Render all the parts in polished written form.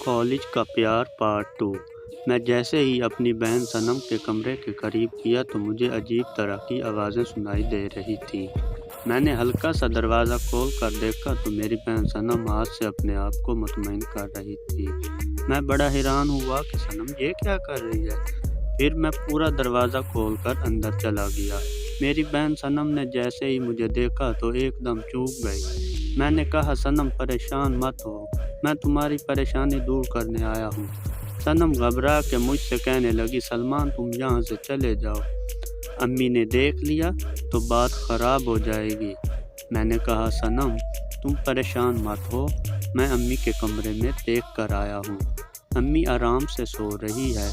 College کا پیار part 2۔ میں جیسے ہی اپنی بہن صنم کے کمرے کے قریب کیا تو مجھے عجیب طرح کی آوازیں سنائی دے رہی تھیں۔ میں نے ہلکا سا دروازہ کھول کر دیکھا تو میری بہن صنم ہاتھ سے اپنے آپ کو مطمئن کر رہی تھی۔ میں بڑا حیران ہوا کہ صنم یہ کیا کر رہی ہے۔ پھر میں پورا دروازہ کھول کر اندر چلا گیا۔ میری بہن صنم نے جیسے ہی مجھے دیکھا تو ایک دم چونک گئی۔ میں نے کہا، صنم پریشان مت ہو، میں تمہاری پریشانی دور کرنے آیا ہوں۔ صنم گھبرا کے مجھ سے کہنے لگی، سلمان تم یہاں سے چلے جاؤ، امی نے دیکھ لیا تو بات خراب ہو جائے گی۔ میں نے کہا، صنم تم پریشان مت ہو، میں امی کے کمرے میں دیکھ کر آیا ہوں، امی آرام سے سو رہی ہے۔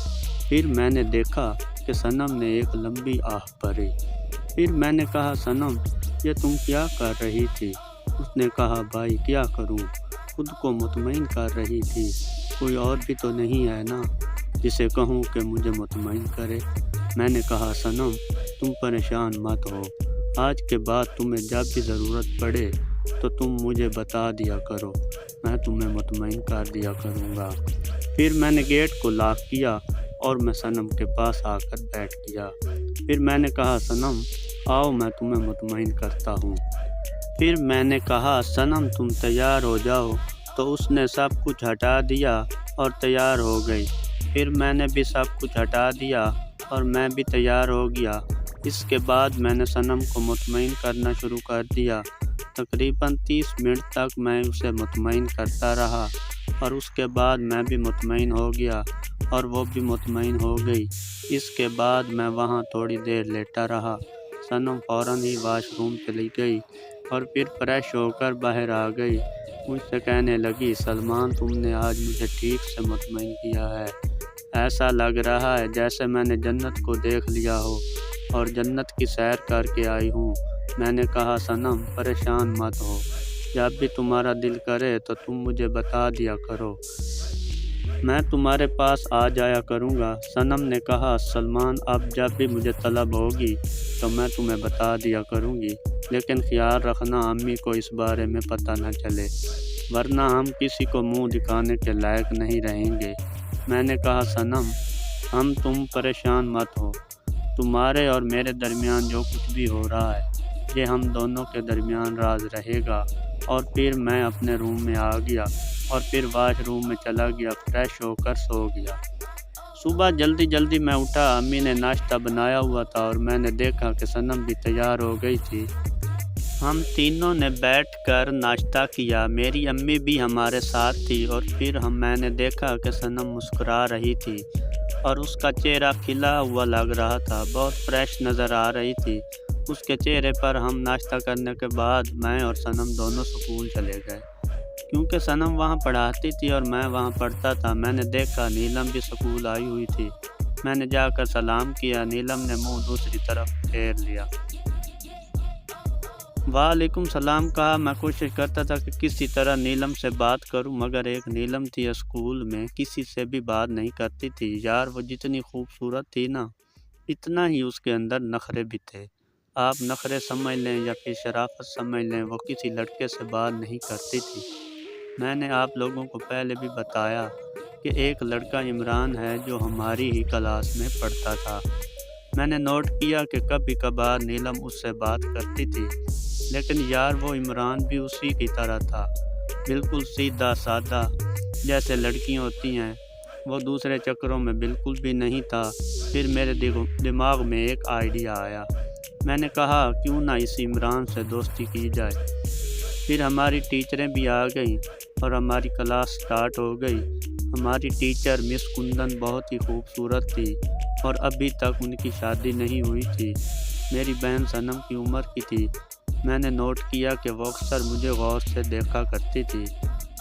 پھر میں نے دیکھا کہ صنم نے ایک لمبی آہ بھری۔ پھر میں نے کہا، صنم یہ تم کیا کر رہی تھی؟ اس نے کہا، بھائی کیا کروں، خود کو مطمئن کر رہی تھی، کوئی اور بھی تو نہیں ہے نا جسے کہوں کہ مجھے مطمئن کرے۔ میں نے کہا، صنم تم پریشان مت ہو، آج کے بعد تمہیں جب بھی ضرورت پڑے تو تم مجھے بتا دیا کرو، میں تمہیں مطمئن کر دیا کروں گا۔ پھر میں نے گیٹ کو لاک کیا اور میں صنم کے پاس آ کر بیٹھ گیا۔ پھر میں نے کہا، صنم آؤ میں تمہیں مطمئن کرتا ہوں۔ پھر میں نے کہا، صنم تم تیار ہو جاؤ، تو اس نے سب کچھ ہٹا دیا اور تیار ہو گئی۔ پھر میں نے بھی سب کچھ ہٹا دیا اور میں بھی تیار ہو گیا۔ اس کے بعد میں نے صنم کو مطمئن کرنا شروع کر دیا۔ تقریباً 30 منٹ تک میں اسے مطمئن کرتا رہا اور اس کے بعد میں بھی مطمئن ہو گیا اور وہ بھی مطمئن ہو گئی۔ اس کے بعد میں وہاں تھوڑی دیر لیٹا رہا۔ صنم فوراً ہی واش روم چلی گئی اور پھر فریش ہو کر باہر آ گئی۔ مجھ سے کہنے لگی، سلمان تم نے آج مجھے ٹھیک سے مطمئن کیا ہے، ایسا لگ رہا ہے جیسے میں نے جنت کو دیکھ لیا ہو اور جنت کی سیر کر کے آئی ہوں۔ میں نے کہا، صنم پریشان مت ہو، جب بھی تمہارا دل کرے تو تم مجھے بتا دیا کرو، میں تمہارے پاس آ جایا کروں گا۔ صنم نے کہا، سلمان اب جب بھی مجھے طلب ہوگی تو میں تمہیں بتا دیا کروں گی، لیکن خیال رکھنا امی کو اس بارے میں پتہ نہ چلے، ورنہ ہم کسی کو منہ دکھانے کے لائق نہیں رہیں گے۔ میں نے کہا، صنم تم پریشان مت ہو، تمہارے اور میرے درمیان جو کچھ بھی ہو رہا ہے یہ ہم دونوں کے درمیان راز رہے گا۔ اور پھر میں اپنے روم میں آ گیا اور پھر واش روم میں چلا گیا، فریش ہو کر سو گیا۔ صبح جلدی میں اٹھا، امی نے ناشتہ بنایا ہوا تھا اور میں نے دیکھا کہ صنم بھی تیار ہو گئی تھی۔ ہم تینوں نے بیٹھ کر ناشتہ کیا، میری امی بھی ہمارے ساتھ تھی اور پھر میں نے دیکھا کہ صنم مسکرا رہی تھی اور اس کا چہرہ کھلا ہوا لگ رہا تھا، بہت فریش نظر آ رہی تھی اس کے چہرے پر۔ ہم ناشتہ کرنے کے بعد میں اور صنم دونوں سکول چلے گئے، کیونکہ صنم وہاں پڑھاتی تھی اور میں وہاں پڑھتا تھا۔ میں نے دیکھا نیلم بھی سکول آئی ہوئی تھی، میں نے جا کر سلام کیا، نیلم نے منہ دوسری طرف پھیر لیا۔ وعلیکم السلام کہا۔ میں کوشش کرتا تھا کہ کسی طرح نیلم سے بات کروں، مگر ایک نیلم تھی اسکول میں کسی سے بھی بات نہیں کرتی تھی۔ یار وہ جتنی خوبصورت تھی نا، اتنا ہی اس کے اندر نخرے بھی تھے۔ آپ نخرے سمجھ لیں یا پھر شرافت سمجھ لیں، وہ کسی لڑکے سے بات نہیں کرتی تھی۔ میں نے آپ لوگوں کو پہلے بھی بتایا کہ ایک لڑکا عمران ہے جو ہماری ہی کلاس میں پڑھتا تھا۔ میں نے نوٹ کیا کہ کبھی کبھار نیلم اس سے بات کرتی تھی، لیکن یار وہ عمران بھی اسی کی طرح تھا، بالکل سیدھا سادہ جیسے لڑکیاں ہوتی ہیں، وہ دوسرے چکروں میں بالکل بھی نہیں تھا۔ پھر میرے دماغ میں ایک آئیڈیا آیا، میں نے کہا کیوں نہ اس عمران سے دوستی کی جائے۔ پھر ہماری ٹیچریں بھی آ گئیں اور ہماری کلاس سٹارٹ ہو گئی۔ ہماری ٹیچر مس کندن بہت ہی خوبصورت تھی اور ابھی تک ان کی شادی نہیں ہوئی تھی، میری بہن صنم کی عمر کی تھی۔ میں نے نوٹ کیا کہ وہ اکثر مجھے غور سے دیکھا کرتی تھی۔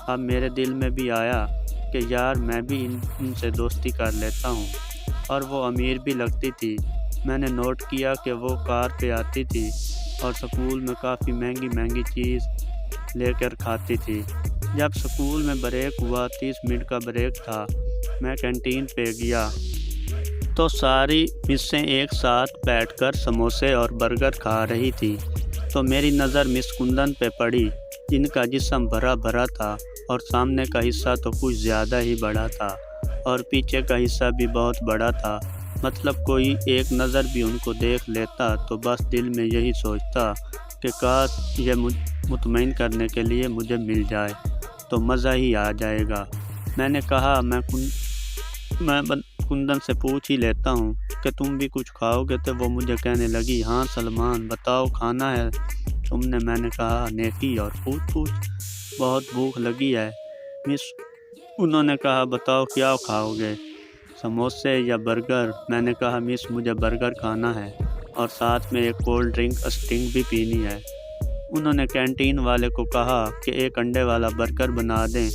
اب میرے دل میں بھی آیا کہ یار میں بھی ان سے دوستی کر لیتا ہوں، اور وہ امیر بھی لگتی تھی۔ میں نے نوٹ کیا کہ وہ کار پہ آتی تھی اور سکول میں کافی مہنگی چیز لے کر کھاتی تھی۔ جب سکول میں بریک ہوا، 30 منٹ کا بریک تھا، میں کینٹین پہ گیا تو ساری مسیں ایک ساتھ بیٹھ کر سموسے اور برگر کھا رہی تھی، تو میری نظر مس کندن پہ پڑی۔ جن کا جسم بھرا بھرا تھا اور سامنے کا حصہ تو کچھ زیادہ ہی بڑا تھا اور پیچھے کا حصہ بھی بہت بڑا تھا۔ مطلب کوئی ایک نظر بھی ان کو دیکھ لیتا تو بس دل میں یہی سوچتا کہ کاش یہ مطمئن کرنے کے لیے مجھے مل جائے تو مزہ ہی آ جائے گا۔ میں نے کہا میں کندن سے پوچھ ہی لیتا ہوں کہ تم بھی کچھ کھاؤ گے؟ تو وہ مجھے کہنے لگی ہاں سلمان بتاؤ کھانا ہے تم نے؟ میں نے کہا نیکی اور پوچھ بہت بھوک لگی ہے مس۔ انہوں نے کہا بتاؤ کیا کھاؤ گے، سموسے یا برگر؟ میں نے کہا مس مجھے برگر کھانا ہے اور ساتھ میں ایک کولڈ ڈرنک اسٹنگ بھی پینی ہے۔ انہوں نے کینٹین والے کو کہا کہ ایک انڈے والا برگر بنا دیں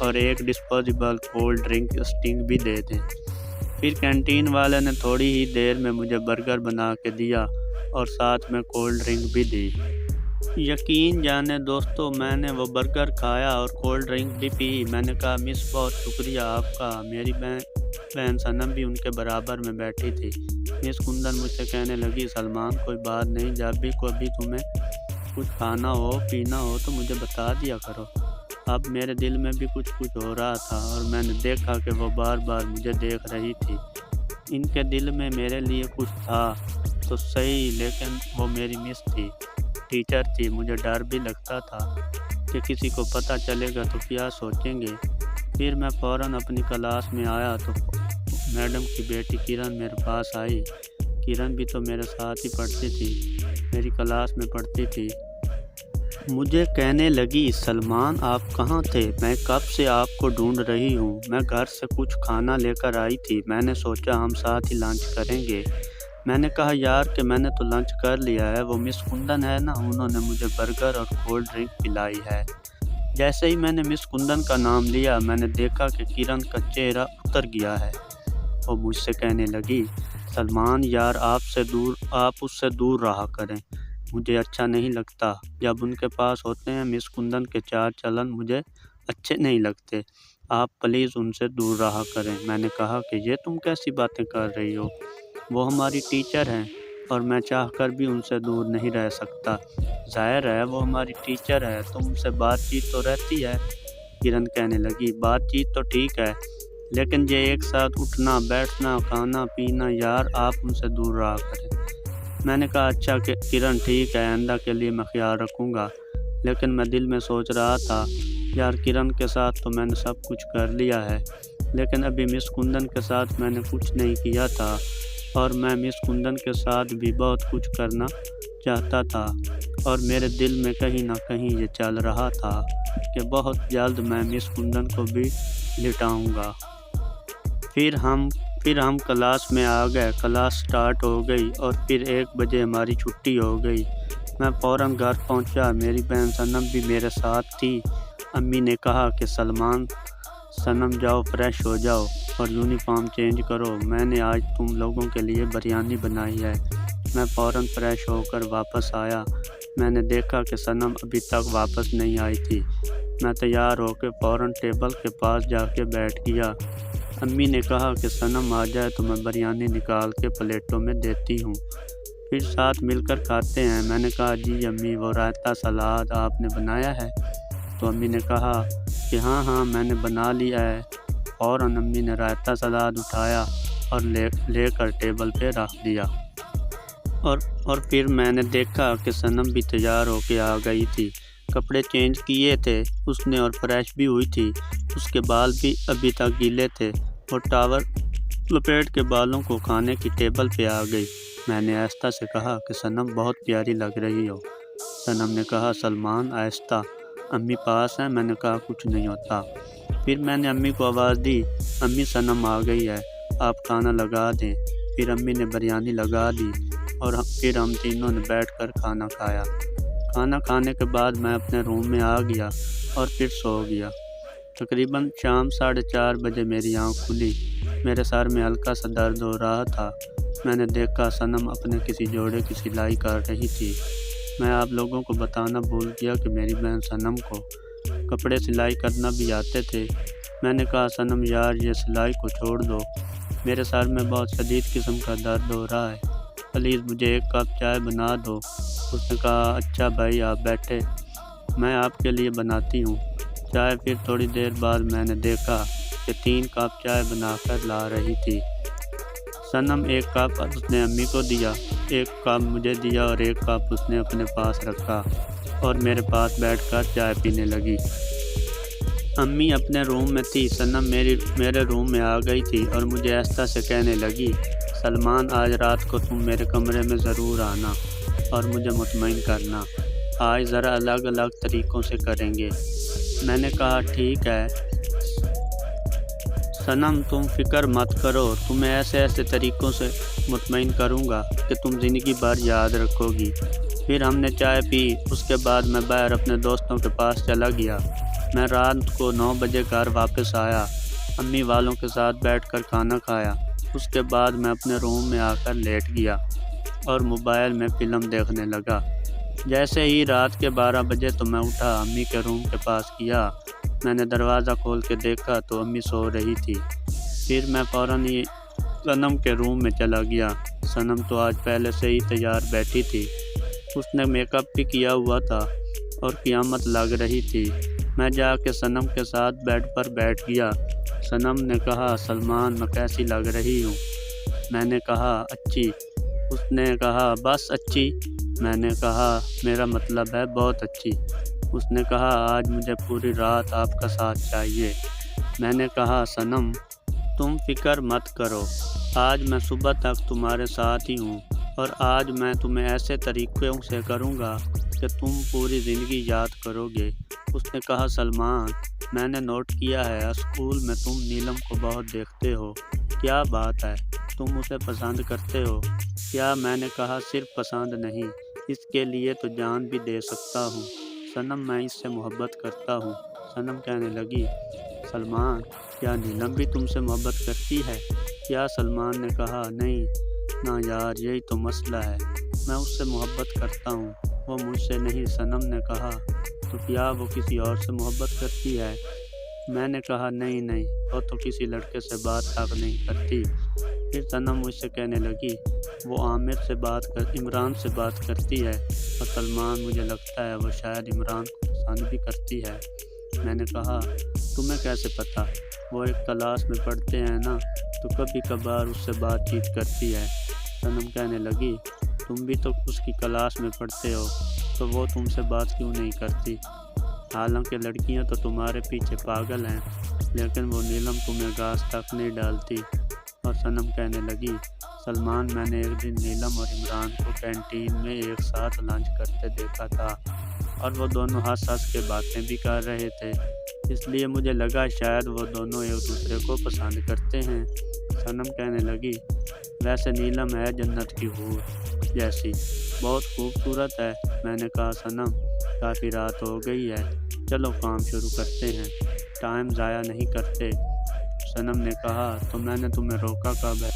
اور ایک ڈسپوزیبل کولڈ ڈرنک اسٹنگ بھی دے دیں۔ پھر کینٹین والے نے تھوڑی ہی دیر میں مجھے برگر بنا کے دیا اور ساتھ میں کولڈ ڈرنک بھی دی۔ یقین جانے دوستو میں نے وہ برگر کھایا اور کولڈ ڈرنک بھی پی۔ میں نے کہا مس بہت شکریہ آپ کا۔ میری بہن صنم بھی ان کے برابر میں بیٹھی تھی۔ مس کندن مجھ سے کہنے لگی سلمان کوئی بات نہیں، جب بھی کبھی تمہیں کچھ کھانا ہو پینا ہو تو مجھے بتا دیا کرو۔ اب میرے دل میں بھی کچھ ہو رہا تھا اور میں نے دیکھا کہ وہ بار بار مجھے دیکھ رہی تھی۔ ان کے دل میں میرے لیے کچھ تھا تو صحیح، لیکن وہ میری مس تھی، ٹیچر تھی۔ مجھے ڈر بھی لگتا تھا کہ کسی کو پتہ چلے گا تو کیا سوچیں گے۔ پھر میں فوراً اپنی کلاس میں آیا تو میڈم کی بیٹی کرن میرے پاس آئی۔ کرن بھی تو میرے ساتھ ہی پڑھتی تھی، میری کلاس میں پڑھتی تھی۔ مجھے کہنے لگی سلمان آپ کہاں تھے؟ میں کب سے آپ کو ڈھونڈ رہی ہوں۔ میں گھر سے کچھ کھانا لے کر آئی تھی، میں نے سوچا ہم ساتھ ہی لنچ کریں گے۔ میں نے کہا یار کہ میں نے تو لنچ کر لیا ہے، وہ مس کندن ہے نا، انہوں نے مجھے برگر اور کولڈ ڈرنک پلائی ہے۔ جیسے ہی میں نے مس کندن کا نام لیا میں نے دیکھا کہ کرن کا چہرہ اتر گیا ہے۔ وہ مجھ سے کہنے لگی سلمان یار آپ اس سے دور رہا کریں، مجھے اچھا نہیں لگتا جب ان کے پاس ہوتے ہیں۔ مس کندن کے چال چلن مجھے اچھے نہیں لگتے، آپ پلیز ان سے دور رہا کریں۔ میں نے کہا کہ یہ تم کیسی باتیں کر رہی ہو، وہ ہماری ٹیچر ہیں اور میں چاہ کر بھی ان سے دور نہیں رہ سکتا۔ ظاہر ہے وہ ہماری ٹیچر ہے، تم سے بات چیت تو رہتی ہے۔ کرن کہنے لگی بات چیت تو ٹھیک ہے لیکن یہ ایک ساتھ اٹھنا بیٹھنا کھانا پینا، یار آپ ان سے دور رہا کریں۔ میں نے کہا اچھا کہ کرن ٹھیک ہے، آئندہ کے لیے میں خیال رکھوں گا۔ لیکن میں دل میں سوچ رہا تھا یار کرن کے ساتھ تو میں نے سب کچھ کر لیا ہے، لیکن ابھی مس کندن کے ساتھ میں نے کچھ نہیں کیا تھا اور میں مس کندن کے ساتھ بھی بہت کچھ کرنا چاہتا تھا اور میرے دل میں کہیں نہ کہیں یہ چل رہا تھا کہ بہت جلد میں مس کندن کو بھی لٹاؤں گا۔ پھر ہم کلاس میں آ گئے، کلاس سٹارٹ ہو گئی اور پھر 1 بجے ہماری چھٹی ہو گئی۔ میں فوراً گھر پہنچا، میری بہن صنم بھی میرے ساتھ تھی۔ امی نے کہا کہ سلمان صنم جاؤ فریش ہو جاؤ اور یونیفارم چینج کرو، میں نے آج تم لوگوں کے لیے بریانی بنائی ہے۔ میں فوراً فریش ہو کر واپس آیا، میں نے دیکھا کہ صنم ابھی تک واپس نہیں آئی تھی۔ میں تیار ہو کے فوراً ٹیبل کے پاس جا کے بیٹھ گیا۔ امی نے کہا کہ صنم آ جائے تو میں بریانی نکال کے پلیٹوں میں دیتی ہوں، پھر ساتھ مل کر کھاتے ہیں۔ میں نے کہا جی امی وہ رائتا سلاد آپ نے بنایا ہے؟ تو امی نے کہا کہ ہاں میں نے بنا لیا ہے۔ فوراً امی نے رائتا سلاد اٹھایا اور لے کر ٹیبل پہ رکھ دیا۔ اور پھر میں نے دیکھا کہ صنم بھی تیار ہو کے آ گئی تھی، کپڑے چینج کیے تھے اس نے اور فریش بھی ہوئی تھی، اس کے بال بھی ابھی تک گیلے تھے اور ٹاول لپیٹ کے بالوں کو کھانے کی ٹیبل پہ آ گئی۔ میں نے آہستہ سے کہا کہ صنم بہت پیاری لگ رہی ہو۔ صنم نے کہا سلمان آہستہ، امی پاس ہیں۔ میں نے کہا کچھ نہیں ہوتا۔ پھر میں نے امی کو آواز دی امی صنم آ گئی ہے، آپ کھانا لگا دیں۔ پھر امی نے بریانی لگا دی اور پھر ہم تینوں نے بیٹھ کر کھانا کھایا۔ کھانا کھانے کے بعد میں اپنے روم میں آ گیا اور پھر سو گیا۔ تقریباً شام 4:30 بجے میری آنکھ کھلی، میرے سر میں ہلکا سا درد ہو رہا تھا۔ میں نے دیکھا صنم اپنے کسی جوڑے کی سلائی کر رہی تھی۔ میں آپ لوگوں کو بتانا بھول گیا کہ میری بہن صنم کو کپڑے سلائی کرنا بھی آتے تھے۔ میں نے کہا صنم یار یہ سلائی کو چھوڑ دو، میرے سر میں بہت شدید قسم کا درد ہو رہا ہے، پلیز مجھے 1 کپ چائے بنا دو۔ اس نے کہا اچھا بھائی آپ بیٹھے۔ میں آپ کے لیے بناتی ہوں چائے۔ پھر تھوڑی دیر بعد میں نے دیکھا کہ 3 کپ چائے بنا کر لا رہی تھی۔ صنم 1 کپ اس نے امی کو دیا، 1 کپ مجھے دیا اور 1 کپ اس نے اپنے پاس رکھا اور میرے پاس بیٹھ کر چائے پینے لگی۔ امی اپنے روم میں تھی، صنم میرے روم میں آ گئی تھی اور مجھے ایسا سے کہنے لگی، سلمان آج رات کو تم میرے کمرے میں ضرور آنا اور مجھے مطمئن کرنا، آج ذرا الگ الگ طریقوں سے کریں گے۔ میں نے کہا ٹھیک ہے صنم، تم فکر مت کرو، تمہیں ایسے طریقوں سے مطمئن کروں گا کہ تم زندگی بھر یاد رکھو گی۔ پھر ہم نے چائے پی، اس کے بعد میں باہر اپنے دوستوں کے پاس چلا گیا۔ میں رات کو 9 بجے گھر واپس آیا، امی والوں کے ساتھ بیٹھ کر کھانا کھایا۔ اس کے بعد میں اپنے روم میں آ کر لیٹ گیا اور موبائل میں فلم دیکھنے لگا۔ جیسے ہی رات کے 12 بجے تو میں اٹھا، امی کے روم کے پاس گیا۔ میں نے دروازہ کھول کے دیکھا تو امی سو رہی تھی۔ پھر میں فوراً ہی صنم کے روم میں چلا گیا۔ صنم تو آج پہلے سے ہی تیار بیٹھی تھی، اس نے میک اپ بھی کیا ہوا تھا اور قیامت لگ رہی تھی۔ میں جا کے صنم کے ساتھ بیڈ پر بیٹھ گیا۔ صنم نے کہا، سلمان میں کیسی لگ رہی ہوں؟ میں نے کہا اچھی۔ اس نے کہا بس اچھی؟ میں نے کہا میرا مطلب ہے بہت اچھی۔ اس نے کہا آج مجھے پوری رات آپ کا ساتھ چاہیے۔ میں نے کہا صنم تم فکر مت کرو، آج میں صبح تک تمہارے ساتھ ہی ہوں اور آج میں تمہیں ایسے طریقوں سے کروں گا کہ تم پوری زندگی یاد کرو گے۔ اس نے کہا سلمان میں نے نوٹ کیا ہے اسکول میں تم نیلم کو بہت دیکھتے ہو، کیا بات ہے تم اسے پسند کرتے ہو کیا؟ میں نے کہا صرف پسند نہیں، اس کے لیے تو جان بھی دے سکتا ہوں۔ صنم میں اس سے محبت کرتا ہوں۔ صنم کہنے لگی سلمان کیا نیلم بھی تم سے محبت کرتی ہے کیا؟ سلمان نے کہا نہیں نا یار، یہی تو مسئلہ ہے، میں اس سے محبت کرتا ہوں، وہ مجھ سے نہیں۔ صنم نے کہا تو کیا وہ کسی اور سے محبت کرتی ہے؟ میں نے کہا نہیں، وہ تو کسی لڑکے سے بات تک نہیں کرتی۔ پھر صنم مجھ سے کہنے لگی وہ عمران سے بات کرتی ہے اور سلمان مجھے لگتا ہے وہ شاید عمران کو پسند بھی کرتی ہے۔ میں نے کہا تمہیں کیسے پتہ؟ وہ ایک کلاس میں پڑھتے ہیں نا، تو کبھی کبھار اس سے بات چیت کرتی ہے۔ صنم کہنے لگی تم بھی تو اس کی کلاس میں پڑھتے ہو، تو وہ تم سے بات کیوں نہیں کرتی؟ حالانکہ لڑکیاں تو تمہارے پیچھے پاگل ہیں، لیکن وہ نیلم تمہیں گھاس تک نہیں ڈالتی۔ اور صنم کہنے لگی سلمان میں نے ایک دن نیلم اور عمران کو کینٹین میں ایک ساتھ لنچ کرتے دیکھا تھا اور وہ دونوں ہنس کے باتیں بھی کر رہے تھے، اس لیے مجھے لگا شاید وہ دونوں ایک دوسرے کو پسند کرتے ہیں۔ صنم کہنے لگی ویسے نیلم ہے جنت کی حور جیسی، بہت خوبصورت ہے۔ میں نے کہا صنم کافی رات ہو گئی ہے، چلو کام شروع کرتے ہیں، ٹائم ضائع نہیں کرتے۔ صنم نے کہا تو میں نے تمہیں روکا کب ہے؟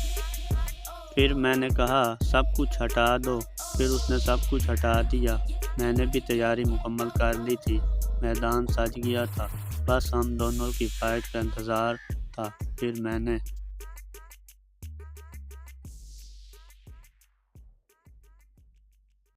پھر میں نے کہا سب کچھ ہٹا دو، پھر اس نے سب کچھ ہٹا دیا۔ میں نے بھی تیاری مکمل کر لی تھی، میدان سج گیا تھا، بس ہم دونوں کی فائٹ کا انتظار تھا۔ پھر میں نے